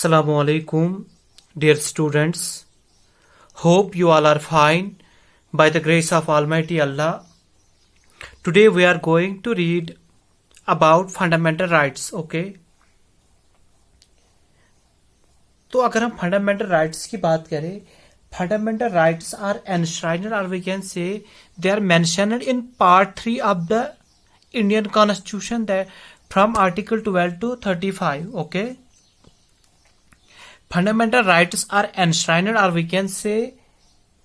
Assalamu alaikum, dear students. Hope you all are fine by the grace of Almighty Allah. Today we are going to read about fundamental rights. Okay. तो अगर हम fundamental rights की बात करें, fundamental rights are एनश्राइन्ड और we can say they are mentioned in part 3 of the Indian constitution that from article 12 to 35. Okay. Fundamental rights are enshrined or we can say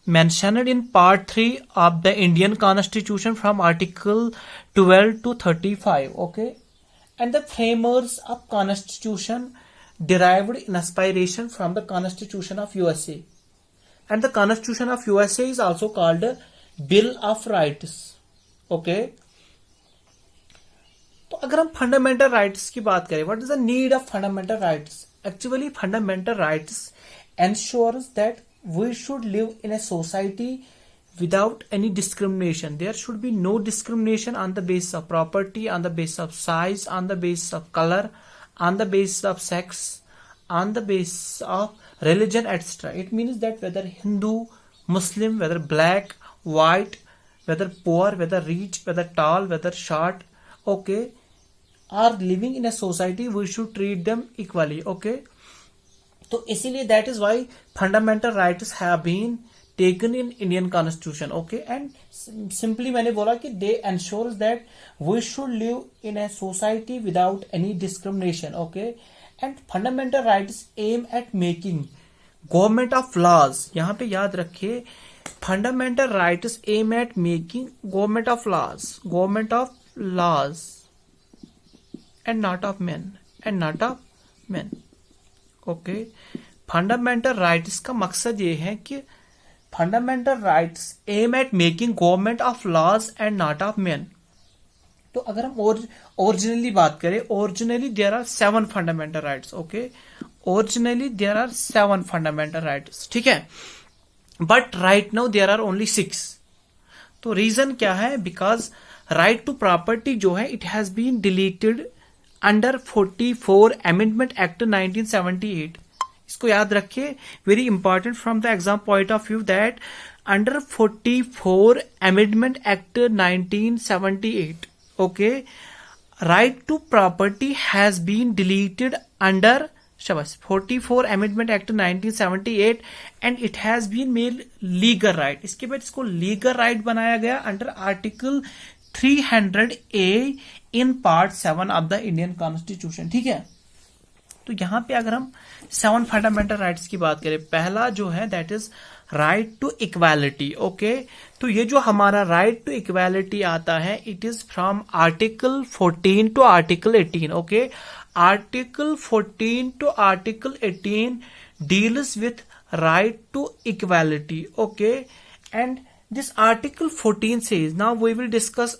mentioned in part 3 of the Indian Constitution from article 12 to 35. Okay. And the framers of Constitution derived inspiration from the Constitution of USA. And the Constitution of USA is also called Bill of Rights. Okay. तो अगर हम fundamental rights की बात करें, what is the need of fundamental rights? Actually, fundamental rights ensures that we should live in a society without any discrimination. There should be no discrimination on the basis of property, on the basis of size, on the basis of color, on the basis of sex, on the basis of religion, etc. It means that whether Hindu, Muslim, whether black, white, whether poor, whether rich, whether tall, whether short, okay, are living in a society, we should treat them equally. Okay. तो इसीलिए that is why fundamental rights have been taken in Indian Constitution. Okay. And simply मैंने बोला कि they ensures that we should live in a society without any discrimination. Okay. And fundamental rights aim at making government of laws. यहाँ पे याद रखिए, fundamental rights aim at making government of laws and not of men. Okay. Fundamental rights का मकसद ये है कि fundamental rights aim at making government of laws and not of men. तो अगर हम ओरिजिनली बात करें, originally there are 7 fundamental rights. Okay. Originally there are 7 fundamental rights. ठीक है. But right now there are only 6. तो रीजन क्या है? बिकॉज राइट टू प्रॉपर्टी जो है it has been deleted under 44 amendment act 1978. इसको याद रखिए, very important from the exam point of view that under 44 amendment act 1978. Okay. Right to property has been deleted under 44 amendment act 1978 and it has been made legal right. इसके बाद इसको legal right बनाया गया under article 300A in part 7 of the Indian constitution. ठीक है. तो यहां पे अगर हम 7 फंडामेंटल राइट्स की बात करें, पहला जो है that is right to equality. Okay. तो ये जो हमारा राइट टू इक्वालिटी आता है, it is from article 14 to article 18. Okay. Article 14 to article 18 deals with right to equality. Okay. And this article 14 says, now we will discuss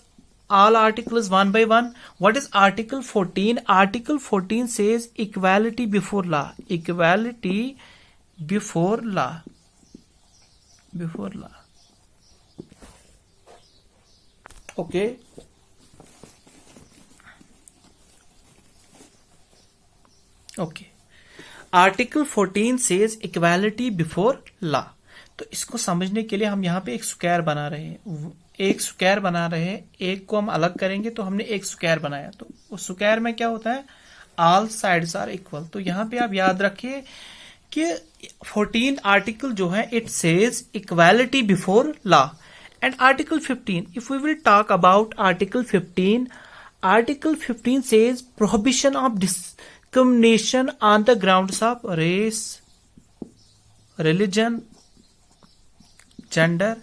all articles one by one. What is article 14? Article 14 says equality before law. Equality before law. Before law. Okay. Okay. Article 14 says equality before law. तो इसको समझने के लिए हम यहाँ पे एक square बना रहे हैं. एक को हम अलग करेंगे तो हमने एक स्क्वायर बनाया. तो उस स्क्वायर में क्या होता है? All sides are equal. तो यहाँ पे आप याद रखिए कि 14 आर्टिकल जो है it says equality before law. And article 15, if we will talk about article 15 says prohibition of discrimination on the grounds of race, religion, gender,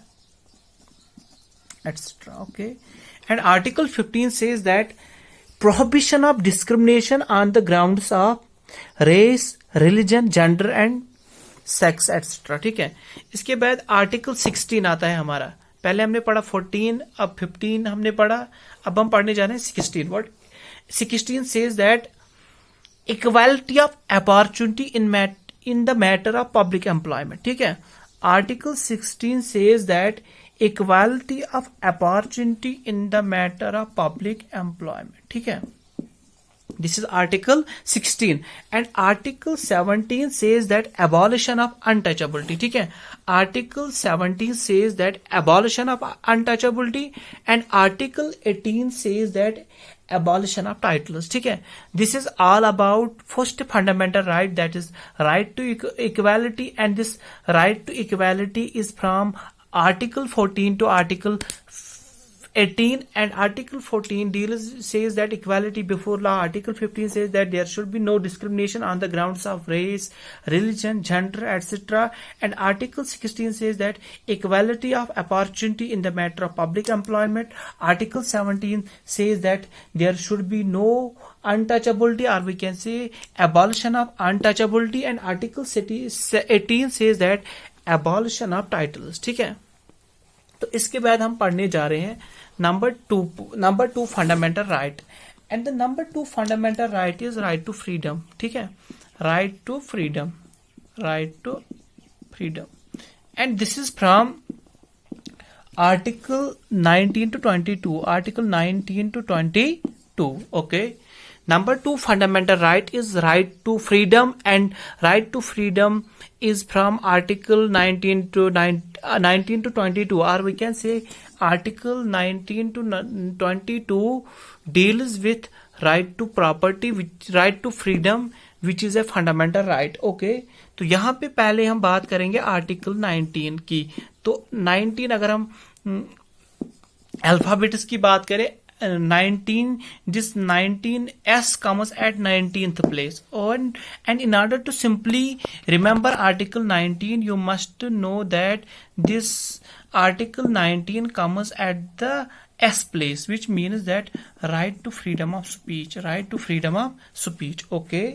etc. Okay. And article 15 says that prohibition of discrimination on the grounds of race, religion, gender and sex, etc. ठीक है. इसके बाद article 16 आता है हमारा. पहले हमने पढ़ा 14, अब 15 हमने पढ़ा, अब हम पढ़ने जा रहे हैं 16. What 16 says that equality of opportunity in the matter of public employment. ठीक है. Article 16 says that equality of opportunity in the matter of public employment. ठीक है. This is Article 16 and Article 17 says that abolition of untouchability. ठीक है, Article 17 says that abolition of untouchability and Article 18 says that abolition of titles. ठीक है, this is all about first fundamental right, that is right to equality, and this right to equality is from Article 14 to Article 18, and Article 14 says that equality before law. Article 15 says that there should be no discrimination on the grounds of race, religion, gender, etc. And Article 16 says that equality of opportunity in the matter of public employment. Article 17 says that there should be no untouchability, or we can say abolition of untouchability, and Article 18 says that abolition of titles. ठीक है, तो इसके बाद हम पढ़ने जा रहे हैं number two fundamental right, and the number 2 fundamental right is right to freedom. ठीक है, right to freedom, and this is from article 19 to 22, Article 19 to 22. Okay, number 2 fundamental right is right to freedom, and right to freedom is from Article 19 to 22, or we can say Article 19 to 22 deals with right to property, which right to freedom, which is a fundamental right. Okay, तो यहाँ पे पहले हम बात करेंगे article 19 की. तो 19 अगर हम अल्फाबेट्स की बात करें, 19, this 19s comes at 19th place, and in order to simply remember Article 19, you must know that this Article 19 comes at the S place, which means that right to freedom of speech, okay,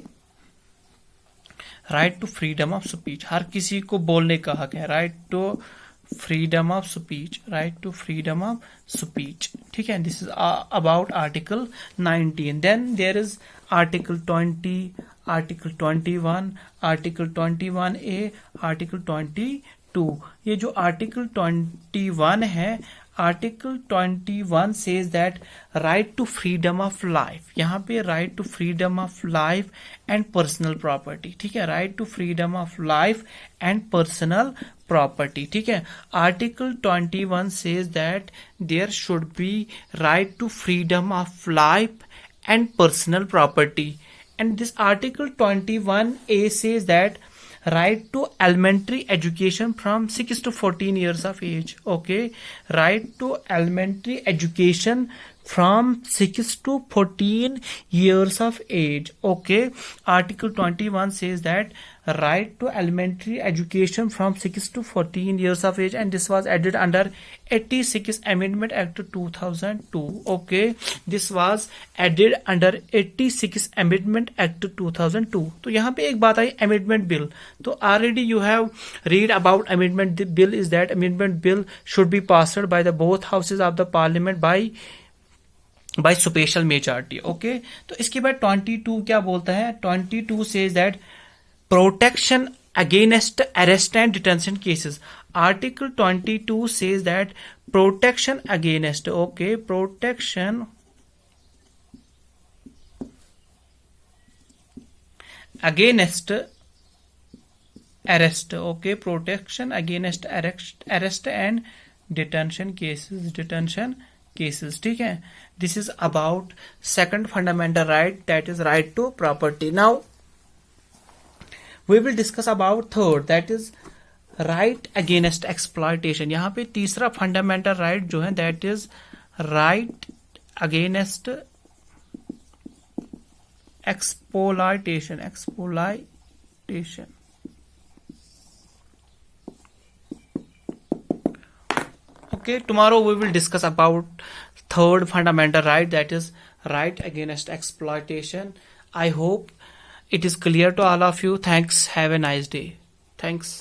right to freedom of speech, हर किसी को बोलने का हक है, right to freedom of speech. ठीक है, this is about Article 19. Then there is Article 20, Article 21, Article 21A, Article 22. ये जो Article 21 है, Article 21 says that right to freedom of life. यहाँ पे right to freedom of life and personal property. ठीक है, right to freedom of life and personal property. ठीक है, Article 21 says that there should be right to freedom of life and personal property. And this Article 21A says that right to elementary education from 6 to 14 years of age. Okay, right to elementary education from 6 to 14 years of age. Okay, Article 21 says that right to elementary education from 6 to 14 years of age, and this was added under 86 Amendment Act 2002. Okay, this was added under 86 Amendment Act 2002. तो यहाँ पे एक बात आई amendment bill. तो already you have read about amendment bill is that amendment bill should be passed by the both houses of the parliament by special majority. Okay, तो इसके बाद 22 क्या बोलता है? 22 says that protection against arrest and detention cases. Article 22 says that protection against, okay, protection against arrest, okay, protection against arrest and detention cases. ठीक है, this is about second fundamental right, that is right to property. Now we will discuss about third, that is right against exploitation. यहाँ पे तीसरा fundamental right जो है, that is right against exploitation. Okay, tomorrow we will discuss about third fundamental right, that is right against exploitation. I hope it is clear to all of you. Thanks. Have a nice day. Thanks.